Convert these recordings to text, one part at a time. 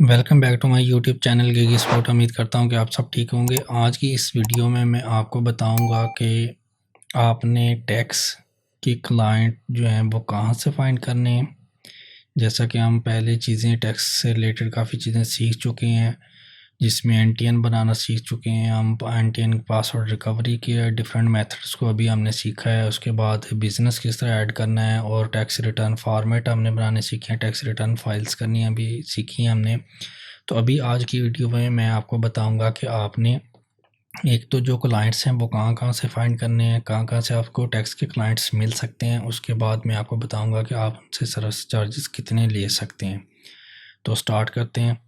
Welcome back to my YouTube channel Gigi sport. उम्मीद करता हूं कि आप सब ठीक होंगे। आज की इस वीडियो में मैं आपको बताऊंगा कि आपने टैक्स की क्लाइंट जो हैं वो कहां से फाइंड करने हैं। जैसा कि हम पहले चीज़ें टैक्स से रिलेटेड काफ़ी चीज़ें सीख चुके हैं, जिसमें एनटीएन बनाना सीख चुके हैं। हम एनटीएन पासवर्ड रिकवरी के डिफरेंट मेथड्स को अभी हमने सीखा है। उसके बाद बिज़नेस किस तरह ऐड करना है और टैक्स रिटर्न फॉर्मेट हमने बनाने सीखे हैं, टैक्स रिटर्न फाइल्स करनी अभी सीखी हैं हमने। तो अभी आज की वीडियो में मैं आपको बताऊंगा कि आपने एक तो जो क्लाइंट्स हैं वो कहाँ से फाइंड करने हैं, कहाँ से आपको टैक्स के क्लाइंट्स मिल सकते हैं। उसके बाद मैं आपको बताऊंगा कि आप उनसे सर्विस चार्जेस कितने ले सकते हैं। तो स्टार्ट करते हैं।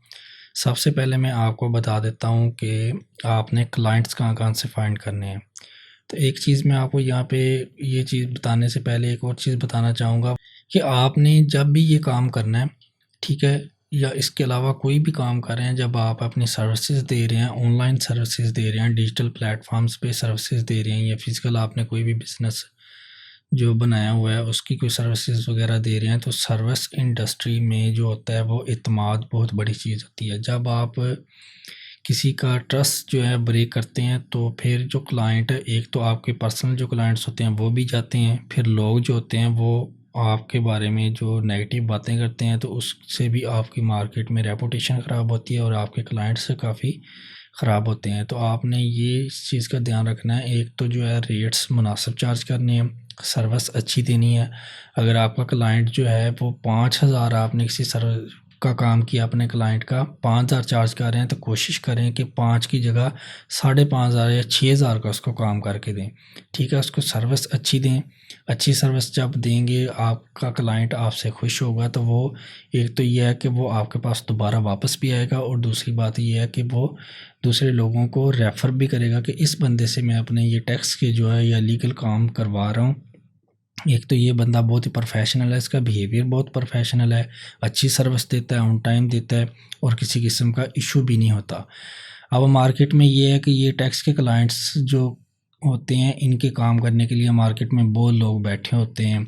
सबसे पहले मैं आपको बता देता हूँ कि आपने क्लाइंट्स कहाँ से फाइंड करने हैं। तो एक चीज़ मैं आपको यहाँ पे ये चीज़ बताने से पहले एक और चीज़ बताना चाहूँगा कि आपने जब भी ये काम करना है, ठीक है, या इसके अलावा कोई भी काम कर रहे हैं, जब आप अपनी सर्विसेज दे रहे हैं, ऑनलाइन सर्विसेज दे रहे हैं, डिजिटल प्लेटफॉर्म्स पे सर्विसेज दे रहे हैं, या फिजिकल आपने कोई भी बिज़नेस जो बनाया हुआ है उसकी कोई सर्विसेज वगैरह दे रहे हैं, तो सर्विस इंडस्ट्री में जो होता है वो इत्मीनान बहुत बड़ी चीज़ होती है। जब आप किसी का ट्रस्ट जो है ब्रेक करते हैं तो फिर जो क्लाइंट है, एक तो आपके पर्सनल जो क्लाइंट्स होते हैं वो भी जाते हैं, फिर लोग जो होते हैं वो आपके बारे में जो नेगेटिव बातें करते हैं, तो उससे भी आपकी मार्केट में रेपुटेशन ख़राब होती है और आपके क्लाइंट्स काफ़ी ख़राब होते हैं। तो आपने ये इस चीज़ का ध्यान रखना है। एक तो जो है रेट्स मुनासिब चार्ज करने हैं, सर्विस अच्छी देनी है। अगर आपका क्लाइंट जो है वो 5,000 आपने किसी सर्विस का काम किया, अपने क्लाइंट का 5,000 चार्ज कर रहे हैं, तो कोशिश करें कि 5 की जगह 5,500 या 6,000 का उसको काम करके दें। ठीक है, उसको सर्विस अच्छी दें। अच्छी सर्विस जब देंगे, आपका क्लाइंट आपसे खुश होगा, तो वो एक तो ये है कि वो आपके पास दोबारा वापस भी आएगा, और दूसरी बात ये है कि वो दूसरे लोगों को रेफ़र भी करेगा कि इस बंदे से मैं अपने ये टैक्स के जो है या लीगल काम करवा रहा हूँ। एक तो ये बंदा बहुत ही प्रोफेशनल है, इसका बिहेवियर बहुत प्रोफेशनल है, अच्छी सर्विस देता है, ऑन टाइम देता है, और किसी किस्म का इशू भी नहीं होता। अब मार्केट में ये है कि ये टैक्स के क्लाइंट्स जो होते हैं, इनके काम करने के लिए मार्केट में बहुत लोग बैठे होते हैं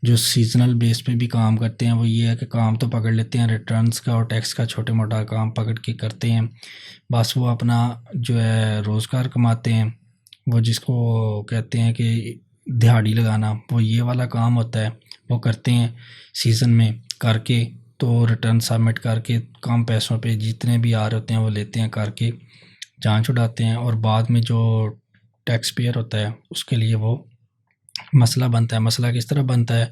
जो सीजनल बेस पे भी काम करते हैं। वो ये है कि काम तो पकड़ लेते हैं, रिटर्न्स का और टैक्स का छोटे मोटा काम पकड़ के करते हैं, बस वो अपना जो है रोज़गार कमाते हैं। वो जिसको कहते हैं कि दिहाड़ी लगाना, वो ये वाला काम होता है, वो करते हैं सीज़न में करके, तो रिटर्न सबमिट करके कम पैसों पे जितने भी आ रहे होते हैं वो लेते हैं, करके जान छुड़ाते हैं, और बाद में जो टैक्स पेयर होता है उसके लिए वो मसला बनता है। मसला किस तरह बनता है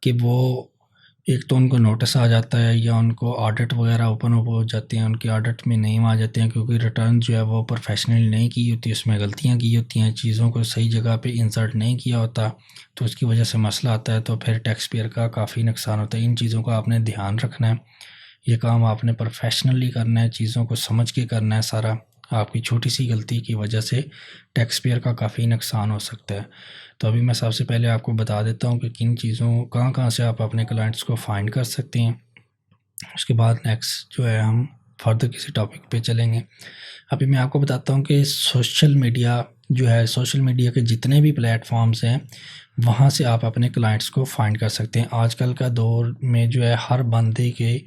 कि वो एक तो उनको नोटिस आ जाता है, या उनको ऑडिट वगैरह ओपन हो जाते हैं, उनकी ऑडिट में नेम आ जाते हैं, क्योंकि रिटर्न जो है वो प्रोफेशनल नहीं की होती, उसमें गलतियां की होती हैं, चीज़ों को सही जगह पे इंसर्ट नहीं किया होता, तो उसकी वजह से मसला आता है। तो फिर टैक्स पेयर का काफ़ी नुकसान होता है। इन चीज़ों का आपने ध्यान रखना है। ये काम आपने प्रोफेशनली करना है, चीज़ों को समझ के करना है सारा। आपकी छोटी सी गलती की वजह से टैक्स पेयर का काफ़ी नुकसान हो सकता है। तो अभी मैं सबसे पहले आपको बता देता हूँ कि किन चीज़ों कहाँ से आप अपने क्लाइंट्स को फाइंड कर सकते हैं। उसके बाद नेक्स्ट जो है हम फर्दर किसी टॉपिक पे चलेंगे। अभी मैं आपको बताता हूँ कि सोशल मीडिया जो है, सोशल मीडिया के जितने भी प्लेटफॉर्म्स हैं वहाँ से आप अपने क्लाइंट्स को फाइंड कर सकते हैं। आजकल का दौर में जो है हर बंदे के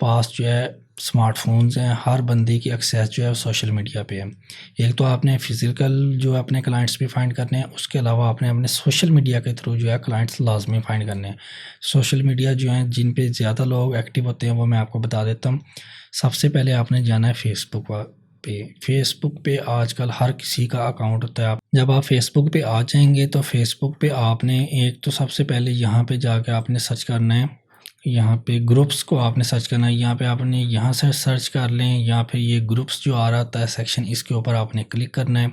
पास जो है स्मार्टफोन्स हैं, हर बंदे की एक्सेस जो है सोशल मीडिया पे है। एक तो आपने फिज़िकल जो है अपने क्लाइंट्स भी फाइंड करने हैं, उसके अलावा आपने अपने सोशल मीडिया के थ्रू जो है क्लाइंट्स लाजमी फाइंड करने हैं। सोशल मीडिया जो हैं जिन पे ज़्यादा लोग एक्टिव होते हैं वो मैं आपको बता देता हूँ। सबसे पहले आपने जाना है फेसबुक पे। फेसबुक पे आजकल हर किसी का अकाउंट होता है। आप जब आप फेसबुक पे आ जाएंगे तो फेसबुक पे आपने एक तो सबसे पहले यहाँ पे जाके आपने सर्च करना है, यहाँ पे ग्रुप्स को आपने सर्च करना है। यहाँ पे आपने यहाँ से सर्च कर लें, यहाँ पे ये ग्रुप्स जो आ रहा है सेक्शन, इसके ऊपर आपने क्लिक करना है।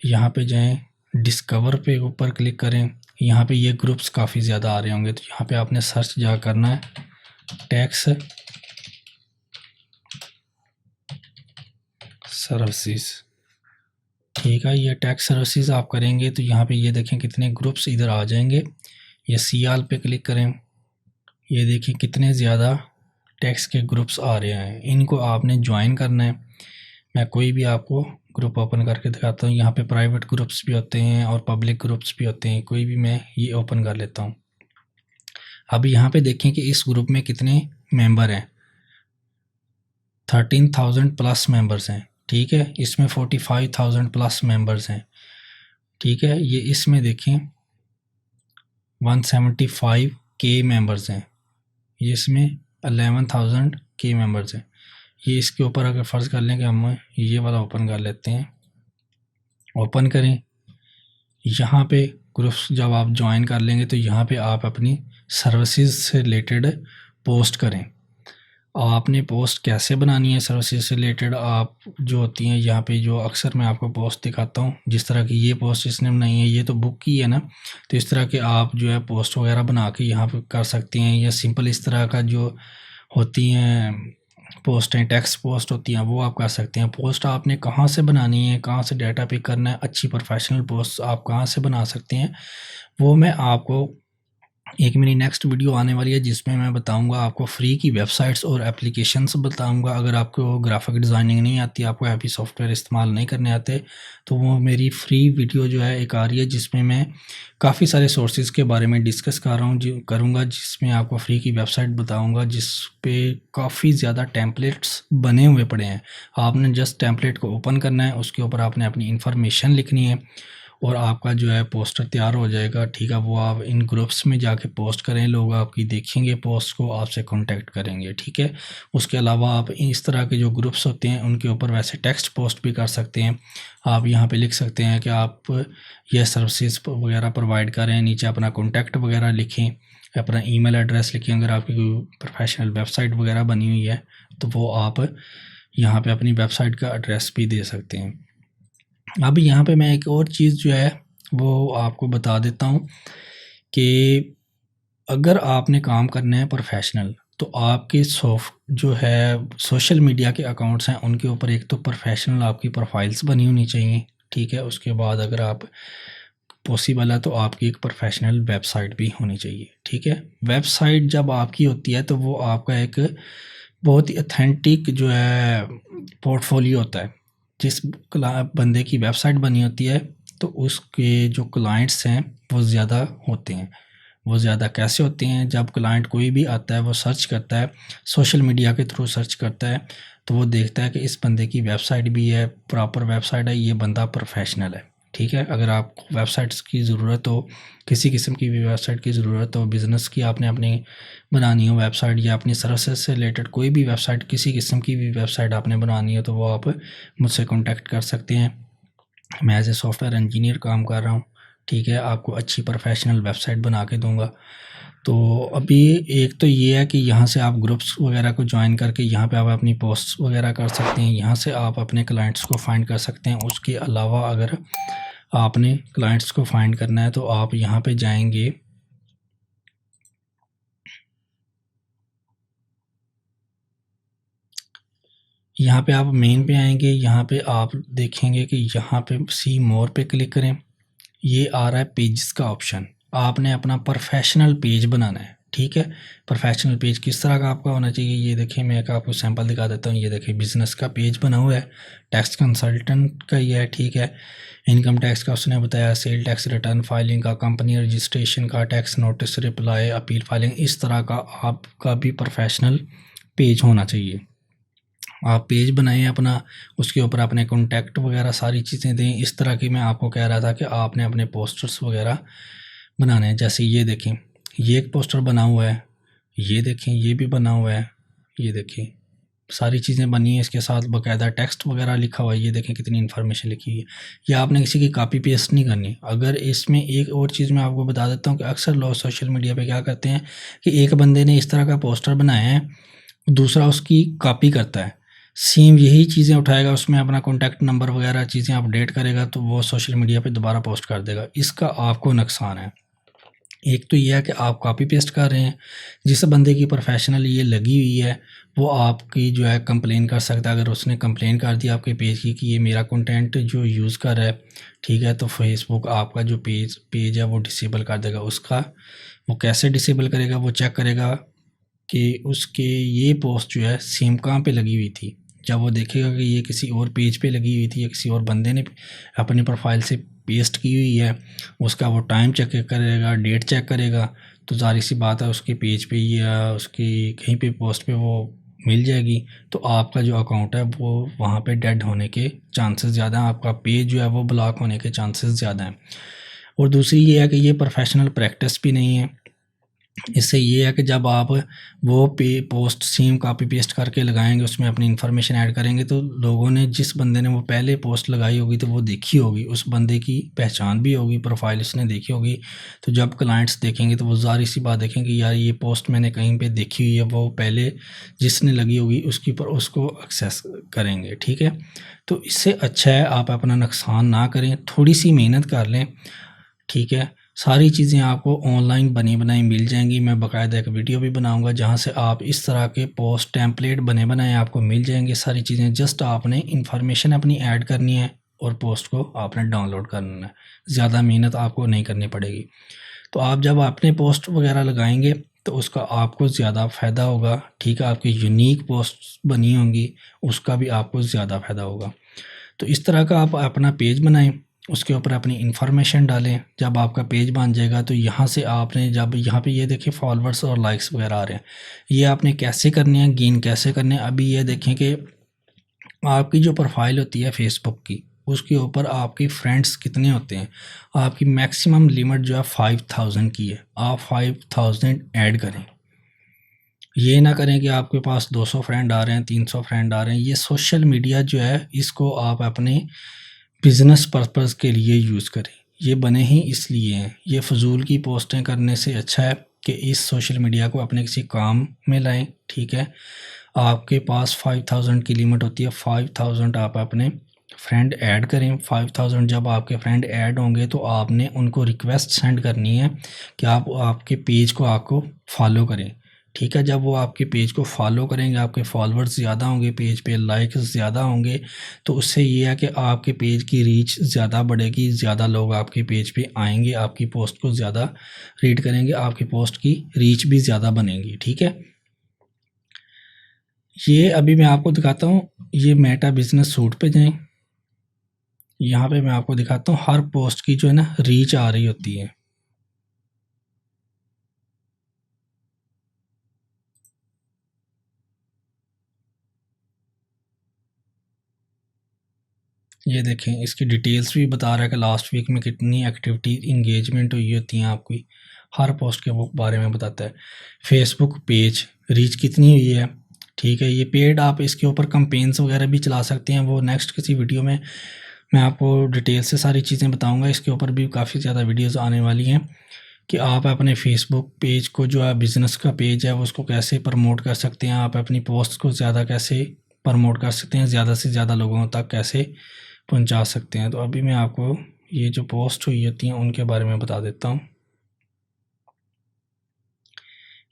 यहाँ पे जाएं, डिस्कवर पे ऊपर क्लिक करें। यहाँ पे ये ग्रुप्स काफ़ी ज़्यादा आ रहे होंगे, तो यहाँ पे आपने सर्च जा करना है टैक्स सर्विसेज। ठीक है, ये टैक्स सर्विसेज आप करेंगे तो यहाँ पे ये देखें कितने ग्रुप्स इधर आ जाएंगे। ये सियाल पे क्लिक करें, ये देखिए कितने ज़्यादा टैक्स के ग्रुप्स आ रहे हैं, इनको आपने ज्वाइन करना है। मैं कोई भी आपको ग्रुप ओपन करके दिखाता हूँ। यहाँ पे प्राइवेट ग्रुप्स भी होते हैं और पब्लिक ग्रुप्स भी होते हैं, कोई भी मैं ये ओपन कर लेता हूँ। अब यहाँ पे देखें कि इस ग्रुप में कितने मेंबर हैं। 13,000 प्लस मेंबर्स हैं, ठीक है। इसमें 45,000 प्लस मेंबर्स हैं, ठीक है। ये इसमें देखें 175 के मेंबर्स हैं, ये इसमें 11,000 के मेंबर्स हैं। ये इसके ऊपर अगर फ़र्ज़ कर लें कि हम ये वाला ओपन कर लेते हैं, ओपन करें, यहाँ पे ग्रुप्स जब आप ज्वाइन कर लेंगे तो यहाँ पे आप अपनी सर्विसेज से रिलेटेड पोस्ट करें। आपने पोस्ट कैसे बनानी है सर्विसेज से रिलेटेड, आप जो होती हैं यहाँ पे जो अक्सर मैं आपको पोस्ट दिखाता हूँ, जिस तरह की ये पोस्ट इसने बनाई है, ये तो बुक की है ना, तो इस तरह के आप जो है पोस्ट वगैरह बना के यहाँ पे कर सकते हैं। या सिंपल इस तरह का जो होती हैं पोस्ट हैं, टेक्स्ट पोस्ट होती हैं, वो आप कर सकते हैं। पोस्ट आपने कहाँ से बनानी है, कहाँ से डाटा पिक करना है, अच्छी प्रोफेशनल पोस्ट आप कहाँ से बना सकते हैं, वो मैं आपको एक मेरी नेक्स्ट वीडियो आने वाली है जिसमें मैं बताऊंगा आपको फ्री की वेबसाइट्स और एप्लीकेशंस बताऊंगा। अगर आपको ग्राफिक डिज़ाइनिंग नहीं आती, आपको हैप्पी सॉफ्टवेयर इस्तेमाल नहीं करने आते, तो वो मेरी फ्री वीडियो जो है एक आ रही है जिसमें मैं काफ़ी सारे सोर्सेज के बारे में डिस्कस कर रहा हूँ करूँगा, जिसमें आपको फ्री की वेबसाइट बताऊँगा जिस पे काफ़ी ज़्यादा टेम्पलेट्स बने हुए पड़े हैं। आपने जस्ट टेम्पलेट को ओपन करना है, उसके ऊपर आपने अपनी इन्फॉर्मेशन लिखनी है और आपका जो है पोस्टर तैयार हो जाएगा, ठीक है। वो आप इन ग्रुप्स में जाके पोस्ट करें, लोग आपकी देखेंगे पोस्ट को, आपसे कांटेक्ट करेंगे, ठीक है। उसके अलावा आप इस तरह के जो ग्रुप्स होते हैं उनके ऊपर वैसे टेक्स्ट पोस्ट भी कर सकते हैं। आप यहाँ पे लिख सकते हैं कि आप ये सर्विसेज वगैरह प्रोवाइड करें, नीचे अपना कॉन्टैक्ट वगैरह लिखें, अपना ईमेल एड्रेस लिखें। अगर आपकी कोई प्रोफेशनल वेबसाइट वगैरह बनी हुई है तो वो आप यहाँ पे अपनी वेबसाइट का एड्रेस भी दे सकते हैं। अब यहाँ पे मैं एक और चीज़ जो है वो आपको बता देता हूँ कि अगर आपने काम करना है प्रोफेशनल, तो आपके जो है सोशल मीडिया के अकाउंट्स हैं उनके ऊपर एक तो प्रोफेशनल आपकी प्रोफाइल्स बनी होनी चाहिए, ठीक है। उसके बाद अगर आप पॉसिबल है तो आपकी एक प्रोफेशनल वेबसाइट भी होनी चाहिए, ठीक है। वेबसाइट जब आपकी होती है तो वो आपका एक बहुत ही ऑथेंटिक जो है पोर्टफोलियो होता है। जिस बंदे की वेबसाइट बनी होती है तो उसके जो क्लाइंट्स हैं वो ज़्यादा होते हैं। वो ज़्यादा कैसे होते हैं, जब क्लाइंट कोई भी आता है वो सर्च करता है, सोशल मीडिया के थ्रू सर्च करता है, तो वो देखता है कि इस बंदे की वेबसाइट भी है, प्रॉपर वेबसाइट है, ये बंदा प्रोफेशनल है, ठीक है। अगर आपको वेबसाइट्स की ज़रूरत हो, किसी किस्म की भी वेबसाइट की ज़रूरत हो, बिज़नेस की आपने अपनी बनानी हो वेबसाइट, या अपनी सर्विसेज से रिलेटेड कोई भी वेबसाइट, किसी किस्म की भी वेबसाइट आपने बनानी हो, तो वो आप मुझसे कॉन्टैक्ट कर सकते हैं। मैं एज ए सॉफ्टवेयर इंजीनियर काम कर रहा हूँ, ठीक है। आपको अच्छी प्रोफेशनल वेबसाइट बना के दूँगा। तो अभी एक तो ये है कि यहाँ से आप ग्रुप्स वगैरह को ज्वाइन करके यहाँ पे आप अपनी पोस्ट्स वगैरह कर सकते हैं, यहाँ से आप अपने क्लाइंट्स को फाइंड कर सकते हैं। उसके अलावा अगर आपने क्लाइंट्स को फाइंड करना है तो आप यहाँ पे जाएंगे, यहाँ पे आप मेन पे आएंगे, यहाँ पे आप देखेंगे कि यहाँ पे सी मोर पे क्लिक करें, ये आ रहा है पेजेस का ऑप्शन। आपने अपना प्रोफेशनल पेज बनाना है, ठीक है। प्रोफेशनल पेज किस तरह का आपका होना चाहिए, ये देखिए मैं आपको सैंपल दिखा देता हूँ। ये देखिए बिजनेस का पेज बना हुआ है, टैक्स कंसल्टेंट का ये है, ठीक है। इनकम टैक्स का उसने बताया, सेल टैक्स रिटर्न फाइलिंग का, कंपनी रजिस्ट्रेशन का, tax notice reply, appeal filing, इस तरह का आपका भी प्रोफेशनल पेज होना चाहिए। आप पेज बनाएं अपना, उसके ऊपर अपने कॉन्टैक्ट वगैरह सारी चीज़ें दें। इस तरह की मैं आपको कह रहा था कि आपने अपने पोस्टर्स वगैरह बनाने हैं। जैसे ये देखें, ये एक पोस्टर बना हुआ है, ये देखें ये भी बना हुआ है, ये देखें सारी चीज़ें बनी हैं, इसके साथ बाकायदा टेक्स्ट वगैरह लिखा हुआ है। ये देखें कितनी इन्फॉर्मेशन लिखी हुई है। ये आपने किसी की कॉपी पेस्ट नहीं करनी। अगर इसमें एक और चीज़ मैं आपको बता देता हूँ कि अक्सर लोग सोशल मीडिया पे क्या करते हैं कि एक बंदे ने इस तरह का पोस्टर बनाया है, दूसरा उसकी कॉपी करता है, सेम यही चीज़ें उठाएगा, उसमें अपना कॉन्टैक्ट नंबर वगैरह चीज़ें अपडेट करेगा, तो वो सोशल मीडिया पे दोबारा पोस्ट कर देगा। इसका आपको नुकसान है। एक तो ये है कि आप कॉपी पेस्ट कर रहे हैं, जिस बंदे की प्रोफेशनल ये लगी हुई है वो आपकी जो है कंप्लेन कर सकता है। अगर उसने कंप्लेन कर दी आपके पेज की कि ये मेरा कंटेंट जो यूज़ कर रहा है, ठीक है, तो फेसबुक आपका जो पेज है वो डिसेबल कर देगा। उसका वो कैसे डिसेबल करेगा, वो चेक करेगा कि उसके ये पोस्ट जो है सेम कहाँ पे लगी हुई थी। जब वो देखेगा कि ये किसी और पेज पे लगी हुई थी या किसी और बंदे ने अपनी प्रोफाइल से पेस्ट की हुई है, उसका वो टाइम चेक करेगा, डेट चेक करेगा, तो ज़ाहिर सी बात है उसके पेज पे या उसकी कहीं पे पोस्ट पे वो मिल जाएगी तो आपका जो अकाउंट है वो वहाँ पे डेड होने के चांसेस ज़्यादा हैं, आपका पेज जो है वो ब्लॉक होने के चांसेस ज़्यादा हैं। और दूसरी ये है कि ये प्रोफेशनल प्रैक्टिस भी नहीं है। इससे ये है कि जब आप वो पोस्ट सेम कॉपी पेस्ट करके लगाएंगे, उसमें अपनी इन्फॉर्मेशन ऐड करेंगे, तो लोगों ने, जिस बंदे ने वो पहले पोस्ट लगाई होगी तो वो देखी होगी, उस बंदे की पहचान भी होगी, प्रोफाइल उसने देखी होगी। तो जब क्लाइंट्स देखेंगे तो वो ज़ाहिर सी बात देखेंगे यार ये पोस्ट मैंने कहीं पे देखी हुई है, वो पहले जिसने लगी होगी उसके ऊपर उसको एक्सेस करेंगे। ठीक है, तो इससे अच्छा है आप अपना नुकसान ना करें, थोड़ी सी मेहनत कर लें। ठीक है, सारी चीज़ें आपको ऑनलाइन बनी बनाई मिल जाएंगी। मैं बाकायदा एक वीडियो भी बनाऊंगा जहां से आप इस तरह के पोस्ट टेम्पलेट बने बनाए आपको मिल जाएंगे। सारी चीज़ें जस्ट आपने इंफॉर्मेशन अपनी ऐड करनी है और पोस्ट को आपने डाउनलोड करना है, ज़्यादा मेहनत आपको नहीं करनी पड़ेगी। तो आप जब अपने पोस्ट वगैरह लगाएंगे तो उसका आपको ज़्यादा फ़ायदा होगा। ठीक है, आपकी यूनिक पोस्ट बनी होंगी, उसका भी आपको ज़्यादा फ़ायदा होगा। तो इस तरह का आप अपना पेज बनाएं, उसके ऊपर अपनी इन्फॉर्मेशन डालें। जब आपका पेज बन जाएगा तो यहाँ से आपने, जब यहाँ पे ये देखें फॉलोअर्स और लाइक्स वगैरह आ रहे हैं, ये आपने कैसे करने हैं, गेन कैसे करने हैं। अभी ये देखें कि आपकी जो प्रोफाइल होती है फेसबुक की, उसके ऊपर आपके फ्रेंड्स कितने होते हैं। आपकी मैक्सिमम लिमिट जो है 5000 की है, आप 5000 ऐड करें। ये ना करें कि आपके पास 200 फ्रेंड आ रहे हैं, 300 फ्रेंड आ रहे हैं। ये सोशल मीडिया जो है इसको आप अपने बिज़नेस पर्पज़ के लिए यूज़ करें, ये बने ही इसलिए हैं। ये फ़जूल की पोस्टें करने से अच्छा है कि इस सोशल मीडिया को अपने किसी काम में लाएं। ठीक है, आपके पास 5000 की लिमिट होती है, 5000 आप अपने फ्रेंड ऐड करें। 5000 जब आपके फ्रेंड ऐड होंगे तो आपने उनको रिक्वेस्ट सेंड करनी है कि आप आपके पेज को आपको फॉलो करें। ठीक है, जब वो आपके पेज को फॉलो करेंगे, आपके फॉलोअर्स ज़्यादा होंगे, पेज पे लाइक्स ज़्यादा होंगे, तो उससे ये है कि आपके पेज की रीच ज़्यादा बढ़ेगी, ज़्यादा लोग आपके पेज पे आएंगे, आपकी पोस्ट को ज़्यादा रीड करेंगे, आपकी पोस्ट की रीच भी ज़्यादा बनेगी। ठीक है, ये अभी मैं आपको दिखाता हूँ। ये मेटा बिजनेस सूट पे जाएं, यहाँ पे मैं आपको दिखाता हूँ हर पोस्ट की जो है ना रीच आ रही होती है। ये देखें, इसकी डिटेल्स भी बता रहा है कि लास्ट वीक में कितनी एक्टिविटी इंगेजमेंट हुई होती हैं आपकी, हर पोस्ट के बारे में बताता है। फेसबुक पेज रीच कितनी हुई है। ठीक है, ये पेड आप इसके ऊपर कंपेन्स वगैरह भी चला सकते हैं, वो नेक्स्ट किसी वीडियो में मैं आपको डिटेल से सारी चीज़ें बताऊंगा। इसके ऊपर भी काफ़ी ज़्यादा वीडियोस आने वाली हैं कि आप अपने फेसबुक पेज को, जो है बिज़नेस का पेज है, वो उसको कैसे प्रमोट कर सकते हैं, आप अपनी पोस्ट को ज़्यादा कैसे प्रमोट कर सकते हैं, ज़्यादा से ज़्यादा लोगों तक कैसे पहुंचा सकते हैं। तो अभी मैं आपको ये जो पोस्ट हुई होती हैं उनके बारे में बता देता हूँ।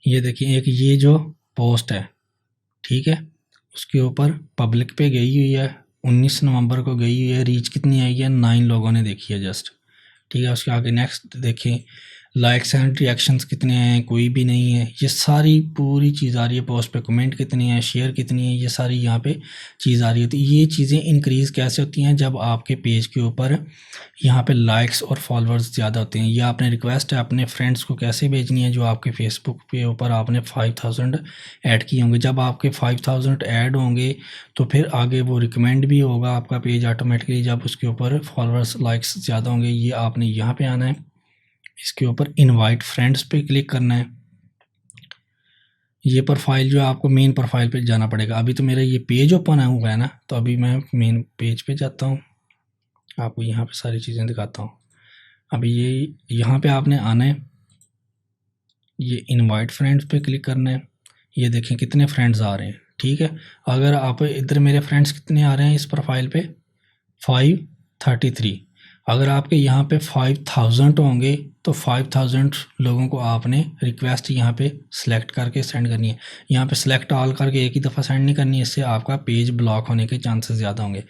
ये देखिए, एक ये जो पोस्ट है, ठीक है, उसके ऊपर पब्लिक पे गई हुई है, 19 नवंबर को गई हुई है। रीच कितनी आई है, 9 लोगों ने देखी है जस्ट। ठीक है, उसके आगे नेक्स्ट देखें, लाइक्स एंड रिएक्शंस कितने हैं, कोई भी नहीं है। ये सारी पूरी चीज़ आ रही है पोस्ट पे, कमेंट कितने हैं, शेयर कितनी है, ये सारी यहाँ पे चीज़ आ रही होती है। ये चीज़ें इंक्रीज़ कैसे होती हैं, जब आपके पेज के ऊपर यहाँ पे लाइक्स और फॉलोअर्स ज़्यादा होते हैं। ये आपने रिक्वेस्ट है अपने फ्रेंड्स को कैसे भेजनी है, जो आपके फेसबुक पे ऊपर आपने 5000 ऐड किए होंगे। जब आपके 5000 ऐड होंगे तो फिर आगे वो रिकमेंड भी होगा आपका पेज ऑटोमेटिकली, जब उसके ऊपर फॉलोअर्स लाइक्स ज़्यादा होंगे। ये आपने यहाँ पे आना है, इसके ऊपर इनवाइट फ्रेंड्स पे क्लिक करना है। ये प्रोफाइल जो है आपको मेन प्रोफाइल पे जाना पड़ेगा। अभी तो मेरा ये पेज ओपन हुआ है ना, तो अभी मैं मेन पेज पे जाता हूँ, आपको यहाँ पे सारी चीज़ें दिखाता हूँ। अभी ये यहाँ पे आपने आना है, ये इनवाइट फ्रेंड्स पे क्लिक करना है। ये देखें कितने फ्रेंड्स आ रहे हैं। ठीक है, अगर आप इधर, मेरे फ्रेंड्स कितने आ रहे हैं इस प्रोफाइल पे, 533। अगर आपके यहाँ पे 5000 होंगे तो 5000 लोगों को आपने रिक्वेस्ट यहाँ पे सिलेक्ट करके सेंड करनी है। यहाँ पे सिलेक्ट ऑल करके एक ही दफ़ा सेंड नहीं करनी है, इससे आपका पेज ब्लॉक होने के चांसेस ज़्यादा होंगे।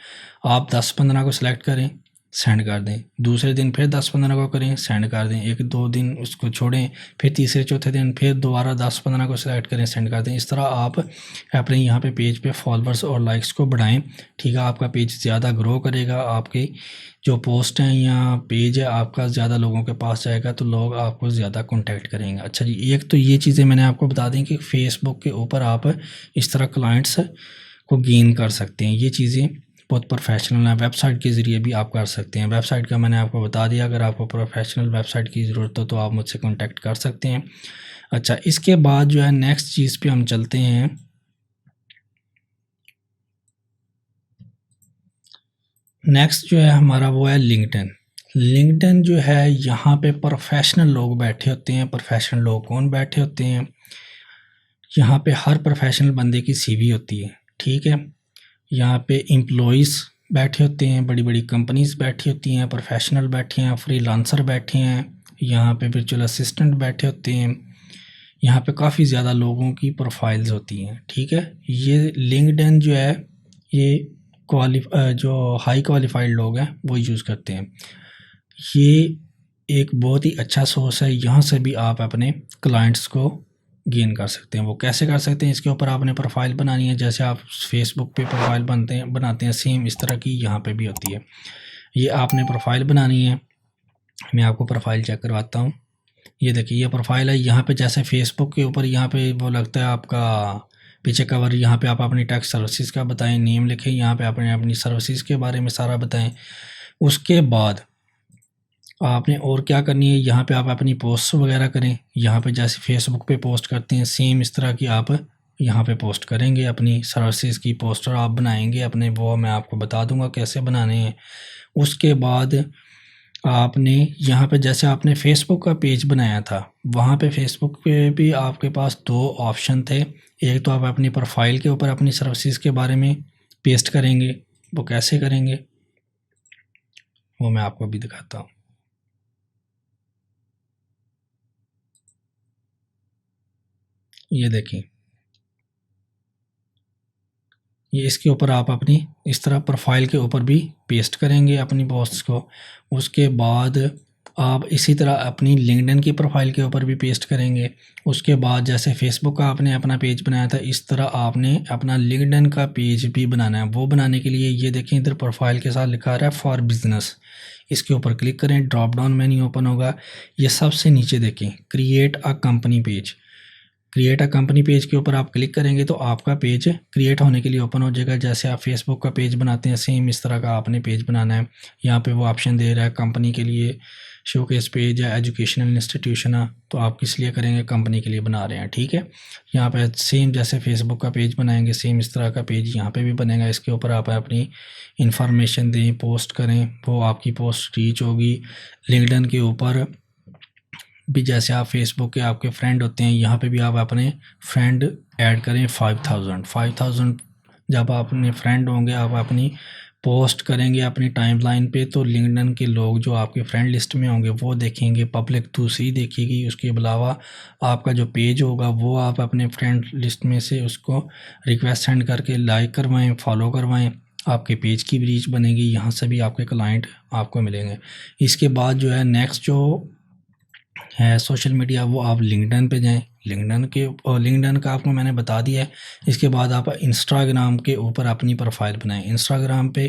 आप 10-15 को सिलेक्ट करें, सेंड कर दें। दूसरे दिन फिर 10-15 को करें, सेंड कर दें। 1-2 दिन उसको छोड़ें, फिर तीसरे चौथे दिन फिर दोबारा 10-15 को सिलेक्ट करें, सेंड कर दें। इस तरह आप अपने यहाँ पे पेज पे फॉलोअर्स और लाइक्स को बढ़ाएं, ठीक है। आपका पेज ज़्यादा ग्रो करेगा, आपकी जो पोस्ट हैं या पेज है आपका ज़्यादा लोगों के पास जाएगा, तो लोग आपको ज़्यादा कॉन्टैक्ट करेंगे। अच्छा जी, एक तो ये चीज़ें मैंने आपको बता दी कि फेसबुक के ऊपर आप इस तरह क्लाइंट्स को गेन कर सकते हैं। ये चीज़ें बहुत प्रोफेशनल है। वेबसाइट के ज़रिए भी आप कर सकते हैं। वेबसाइट का मैंने आपको बता दिया। अगर आपको प्रोफेशनल वेबसाइट की ज़रूरत हो तो आप मुझसे कांटेक्ट कर सकते हैं। अच्छा, इसके बाद जो है नेक्स्ट चीज़ पे हम चलते हैं। नेक्स्ट जो है हमारा वो है लिंक्डइन। लिंक्डइन जो है यहाँ पे प्रोफेशनल लोग बैठे होते हैं। प्रोफेशनल लोग कौन बैठे होते हैं? यहाँ पे हर प्रोफेशनल बंदे की सीवी होती है, ठीक है। यहाँ पे एम्प्लॉइज़ बैठे होते हैं, बड़ी बड़ी कंपनीज बैठी होती हैं, प्रोफेशनल बैठे हैं, फ्रीलांसर बैठे हैं, यहाँ पे वर्चुअल असिस्टेंट बैठे होते हैं। यहाँ पे काफ़ी ज़्यादा लोगों की प्रोफाइल्स होती हैं, ठीक है। ये लिंक्डइन जो है ये जो हाई क्वालिफाइड लोग हैं वो यूज़ करते हैं। ये एक बहुत ही अच्छा सोर्स है। यहाँ से भी आप अपने क्लाइंट्स को गेन कर सकते हैं। वो कैसे कर सकते हैं? इसके ऊपर आपने प्रोफाइल बनानी है। जैसे आप फेसबुक पे प्रोफाइल बनाते हैं, सेम इस तरह की यहाँ पे भी होती है। ये आपने प्रोफाइल बनानी है। मैं आपको प्रोफाइल चेक करवाता हूँ। ये देखिए, ये प्रोफाइल है। यहाँ पे जैसे फेसबुक के ऊपर यहाँ पे वो लगता है आपका पीछे कवर। यहाँ पे आप अपनी टैक्स सर्विसेज का बताएं, नेम लिखें, यहाँ पे आपने अपनी सर्विसेज के बारे में सारा बताएं। उसके बाद आपने और क्या करनी है, यहाँ पे आप अपनी पोस्ट वगैरह करें। यहाँ पे जैसे फेसबुक पे पोस्ट करते हैं, सेम इस तरह की आप यहाँ पे पोस्ट करेंगे। अपनी सर्विसेज की पोस्टर आप बनाएंगे अपने, वो मैं आपको बता दूंगा कैसे बनाने हैं। उसके बाद आपने यहाँ पे जैसे आपने फेसबुक का पेज बनाया था, वहाँ पे फेसबुक पे भी आपके पास 2 ऑप्शन थे। एक तो आप अपनी प्रोफाइल के ऊपर अपनी सर्विसेज के बारे में पेस्ट करेंगे। वो कैसे करेंगे वो मैं आपको भी दिखाता हूँ। ये देखिए, ये इसके ऊपर आप अपनी इस तरह प्रोफाइल के ऊपर भी पेस्ट करेंगे अपनी पोस्ट को। उसके बाद आप इसी तरह अपनी लिंक्डइन की प्रोफाइल के ऊपर भी पेस्ट करेंगे। उसके बाद जैसे फेसबुक का आपने अपना पेज बनाया था, इस तरह आपने अपना लिंक्डइन का पेज भी बनाना है। वो बनाने के लिए ये देखें, इधर प्रोफाइल के साथ लिखा रहा है फॉर बिजनेस। इसके ऊपर क्लिक करें, ड्रॉप डाउन मेन्यू ओपन होगा। ये सबसे नीचे देखें, create a company page. Create a company page के ऊपर आप क्लिक करेंगे तो आपका पेज क्रिएट होने के लिए ओपन हो जाएगा। जैसे आप फेसबुक का पेज बनाते हैं, सेम इस तरह का आपने पेज बनाना है। यहाँ पे वो ऑप्शन दे रहा है कंपनी के लिए शोकेस पेज है, एजुकेशनल इंस्टीट्यूशन है, तो आप किस लिए करेंगे? कंपनी के लिए बना रहे हैं, ठीक है। यहाँ पे सेम जैसे फेसबुक का पेज बनाएंगे, सेम इस तरह का पेज यहाँ पे भी बनेगा। इसके ऊपर आप अपनी इंफॉर्मेशन दें, पोस्ट करें, वो आपकी पोस्ट रीच होगी। लिंक्डइन के ऊपर भी जैसे आप फेसबुक के आपके फ्रेंड होते हैं, यहाँ पे भी आप अपने फ्रेंड ऐड करें। 5000 जब आप अपने फ्रेंड होंगे, आप अपनी पोस्ट करेंगे अपनी टाइमलाइन पे, तो लिंक्डइन के लोग जो आपके फ्रेंड लिस्ट में होंगे वो देखेंगे, पब्लिक दूसरी देखेगी। उसके अलावा आपका जो पेज होगा वो आप अपने फ्रेंड लिस्ट में से उसको रिक्वेस्ट सेंड करके लाइक करवाएं, फॉलो करवाएं। आपके पेज की भी रीच बनेगी, यहाँ से भी आपके क्लाइंट आपको मिलेंगे। इसके बाद जो है नेक्स्ट जो है सोशल मीडिया, वो आप लिंक्डइन पे जाएं। लिंक्डइन का आपको मैंने बता दिया है। इसके बाद आप इंस्टाग्राम के ऊपर अपनी प्रोफाइल बनाएं। इंस्टाग्राम पे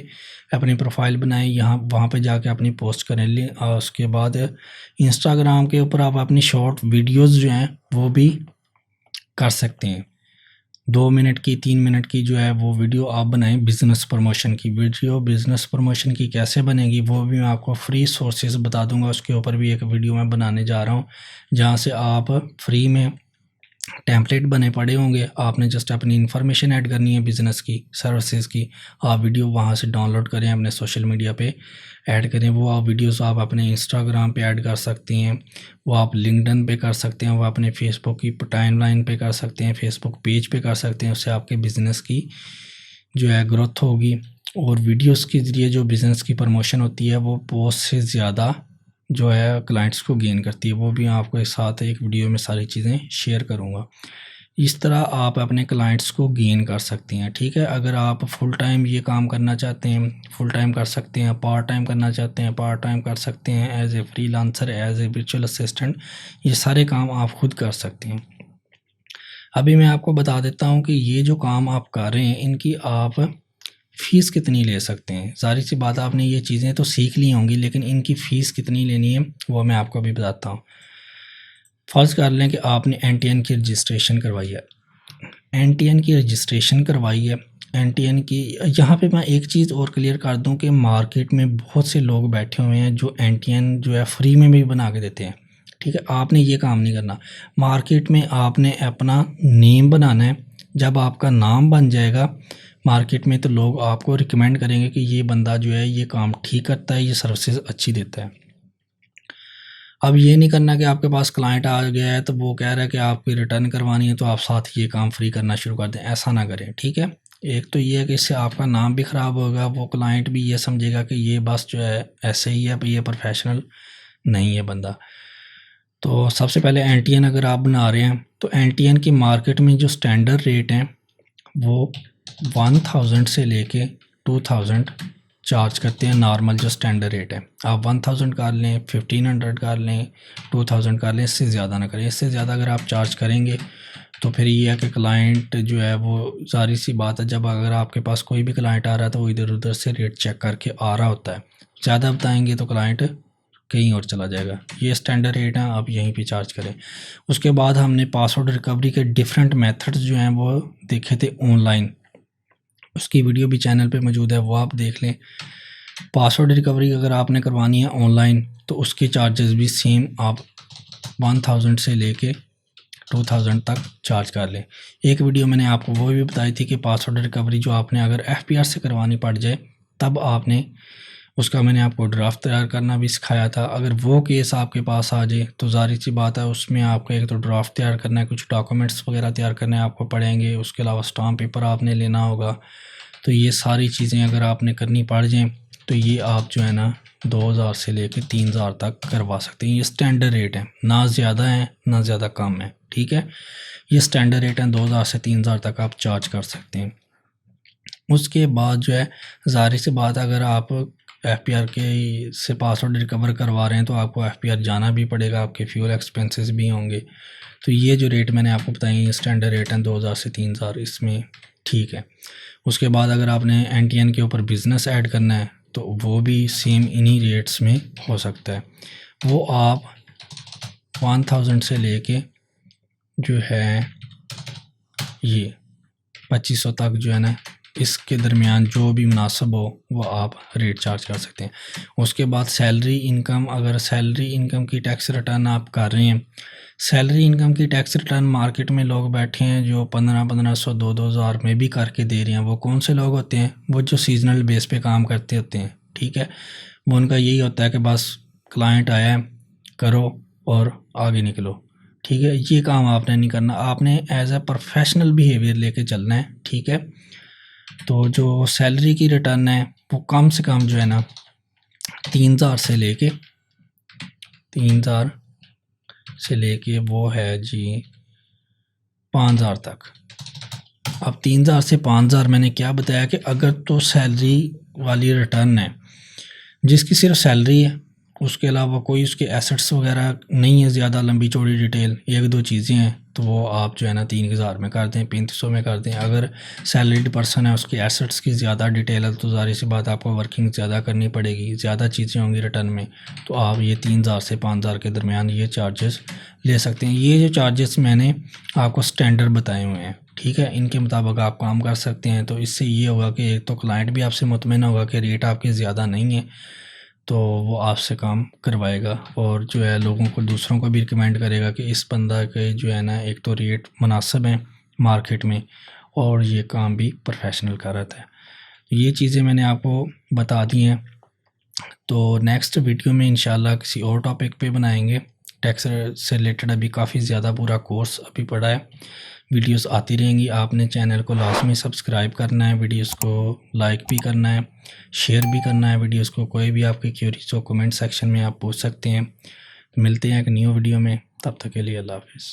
अपनी प्रोफाइल बनाएं, यहाँ वहाँ पे जाके अपनी पोस्ट करें। और उसके बाद इंस्टाग्राम के ऊपर आप अपनी शॉर्ट वीडियोस जो हैं वो भी कर सकते हैं। 2 मिनट की, 3 मिनट की जो है वो वीडियो आप बनाएं। बिज़नेस प्रमोशन की वीडियो, बिज़नेस प्रमोशन की कैसे बनेगी वो भी मैं आपको फ्री सोर्सेज बता दूंगा। उसके ऊपर भी एक वीडियो मैं बनाने जा रहा हूँ, जहाँ से आप फ्री में टेम्पलेट बने पड़े होंगे। आपने जस्ट अपनी इन्फॉर्मेशन ऐड करनी है बिज़नेस की, सर्विसेज की। आप वीडियो वहाँ से डाउनलोड करें, अपने सोशल मीडिया पे ऐड करें। वो आप वीडियोस आप अपने इंस्टाग्राम पे ऐड कर सकते हैं, वो आप लिंक्डइन पे कर सकते हैं, वो अपने फेसबुक की टाइमलाइन पे कर सकते हैं, फेसबुक पेज पे कर सकते हैं। उससे आपके बिज़नेस की जो है ग्रोथ होगी। और वीडियोस के ज़रिए जो बिज़नेस की प्रमोशन होती है वो पोस्ट से ज़्यादा जो है क्लाइंट्स को गेन करती है। वो भी आपको एक साथ एक वीडियो में सारी चीज़ें शेयर करूँगा। इस तरह आप अपने क्लाइंट्स को गेन कर सकती हैं। ठीक है, अगर आप फुल टाइम ये काम करना चाहते हैं फुल टाइम कर सकते हैं, पार्ट टाइम करना चाहते हैं पार्ट टाइम कर सकते हैं, as a freelancer, as a virtual assistant, ये सारे काम आप खुद कर सकते हैं। अभी मैं आपको बता देता हूँ कि ये जो काम आप कर रहे हैं इनकी आप फ़ीस कितनी ले सकते हैं। ज़ाहिर सी बात, आपने ये चीज़ें तो सीख ली होंगी, लेकिन इनकी फ़ीस कितनी लेनी है वो मैं आपको अभी बताता हूँ। फ़र्ज़ कर लें कि आपने NTN की रजिस्ट्रेशन करवाई है, NTN की रजिस्ट्रेशन करवाई है, NTN की, यहाँ पे मैं एक चीज़ और क्लियर कर दूं कि मार्केट में बहुत से लोग बैठे हुए हैं जो NTN जो है फ्री में भी बना के देते हैं। ठीक है, आपने ये काम नहीं करना। मार्केट में आपने अपना नेम बनाना है। जब आपका नाम बन जाएगा मार्केट में, तो लोग आपको रिकमेंड करेंगे कि ये बंदा जो है ये काम ठीक करता है, ये सर्विसेज अच्छी देता है। अब ये नहीं करना कि आपके पास क्लाइंट आ गया है तो वो कह रहा है कि आपकी रिटर्न करवानी है तो आप साथ ही ये काम फ्री करना शुरू कर दें, ऐसा ना करें। ठीक है, एक तो ये है कि इससे आपका नाम भी ख़राब होगा, वो क्लाइंट भी ये समझेगा कि ये बस जो है ऐसे ही है, ये प्रोफेशनल नहीं है बंदा। तो सबसे पहले NTN अगर आप बना रहे हैं तो NTN की मार्केट में जो स्टैंडर्ड रेट हैं वो 1000 से लेके 2000 चार्ज करते हैं। नॉर्मल जो स्टैंडर्ड रेट है, आप 1000 कर लें, 1500 कर लें, 2000 कर लें, इससे ज़्यादा ना करें। इससे ज़्यादा अगर आप चार्ज करेंगे तो फिर ये है कि क्लाइंट जो है वो, ज़ाहिर सी बात है, जब अगर आपके पास कोई भी क्लाइंट आ रहा है तो वो इधर उधर से रेट चेक करके आ रहा होता है। ज़्यादा बताएंगे तो क्लाइंट कहीं और चला जाएगा। ये स्टैंडर्ड रेट है, आप यहीं पे चार्ज करें। उसके बाद हमने पासवर्ड रिकवरी के डिफरेंट मेथड्स जो हैं वो देखे थे ऑनलाइन, उसकी वीडियो भी चैनल पे मौजूद है, वो आप देख लें। पासवर्ड रिकवरी अगर आपने करवानी है ऑनलाइन तो उसके चार्जेस भी सेम आप 1000 से लेके 2000 तक चार्ज कर लें। एक वीडियो मैंने आपको वो भी बताई थी कि पासवर्ड रिकवरी जो आपने अगर FPR से करवानी पड़ जाए तब आपने, उसका मैंने आपको ड्राफ्ट तैयार करना भी सिखाया था। अगर वो केस आपके पास आ जाए तो ज़ाहिर सी बात है उसमें आपको एक तो ड्राफ्ट तैयार करना है, कुछ डॉक्यूमेंट्स वगैरह तैयार करने आपको पड़ेंगे, उसके अलावा स्टाम्प पेपर आपने लेना होगा। तो ये सारी चीज़ें अगर आपने करनी पड़ जाएँ तो ये आप जो है ना 2000 से लेकर 3000 तक करवा सकते हैं। ये स्टैंडर्ड रेट है, ना ज़्यादा है ना ज़्यादा कम है। ठीक है, ये स्टैंडर्ड रेट है, 2000 से 3000 तक आप चार्ज कर सकते हैं। उसके बाद जो है, ज़ाहिर सी बात, अगर आप FPR के से पासवर्ड रिकवर करवा रहे हैं तो आपको FPR जाना भी पड़ेगा, आपके फ्यूल एक्सपेंसेस भी होंगे। तो ये जो रेट मैंने आपको बताई ये स्टैंडर्ड रेट है 2000 से 3000, इसमें ठीक है। उसके बाद अगर आपने NTN के ऊपर बिज़नेस ऐड करना है तो वो भी सेम इन्हीं रेट्स में हो सकता है। वो आप 1000 से लेके जो है ये 2500 तक जो है ना, इसके दरमियान जो भी मुनासिब हो वो आप रेट चार्ज कर सकते हैं। उसके बाद सैलरी इनकम, अगर सैलरी इनकम की टैक्स रिटर्न आप कर रहे हैं, सैलरी इनकम की टैक्स रिटर्न मार्केट में लोग बैठे हैं जो 1500 2000 में भी करके दे रहे हैं। वो कौन से लोग होते हैं? वो जो सीजनल बेस पे काम करते होते हैं। ठीक है, वो उनका यही होता है कि बस क्लाइंट आया है, करो और आगे निकलो। ठीक है, ये काम आपने नहीं करना, आपने एज ए प्रोफेशनल बिहेवियर लेके चलना है। ठीक है, तो जो सैलरी की रिटर्न है वो कम से कम जो है ना 3000 से लेके वो है जी 5000 तक। अब 3000 से 5000 मैंने क्या बताया कि अगर तो सैलरी वाली रिटर्न है जिसकी सिर्फ सैलरी है, उसके अलावा कोई उसके एसेट्स वगैरह नहीं है, ज़्यादा लंबी चौड़ी डिटेल, एक दो चीज़ें हैं, तो वो आप जो है ना 3000 में कर दें, 3500 में कर दें। अगर सैलरीड पर्सन है, उसके एसेट्स की ज़्यादा डिटेल है, तो ज़ाहिर सी बात आपको वर्किंग ज़्यादा करनी पड़ेगी, ज़्यादा चीज़ें होंगी रिटर्न में, तो आप ये 3000 से 5000 के दरमियान ये चार्जेस ले सकते हैं। ये जो चार्जेस मैंने आपको स्टैंडर्ड बताए हुए हैं, ठीक है, इनके मुताबिक आप काम कर सकते हैं। तो इससे ये होगा कि एक तो क्लाइंट भी आपसे मुतमईन होगा कि रेट आपके ज़्यादा नहीं है, तो वो आपसे काम करवाएगा, और जो है लोगों को, दूसरों को भी रिकमेंड करेगा कि इस बंदा के जो है ना एक तो रेट मुनासिब हैं मार्केट में और ये काम भी प्रोफेशनल कर रहा है। ये चीज़ें मैंने आपको बता दी हैं। तो नेक्स्ट वीडियो में इंशाल्लाह किसी और टॉपिक पे बनाएंगे। टैक्स से रिलेटेड अभी काफ़ी ज़्यादा पूरा कोर्स अभी पड़ा है, वीडियोस आती रहेंगी। आपने चैनल को लाजमी सब्सक्राइब करना है, वीडियोस को लाइक भी करना है, शेयर भी करना है वीडियोस को। कोई भी आपकी क्वेरीज हो कमेंट सेक्शन में आप पूछ सकते हैं। मिलते हैं एक न्यू वीडियो में, तब तक के लिए अल्लाह हाफिज़।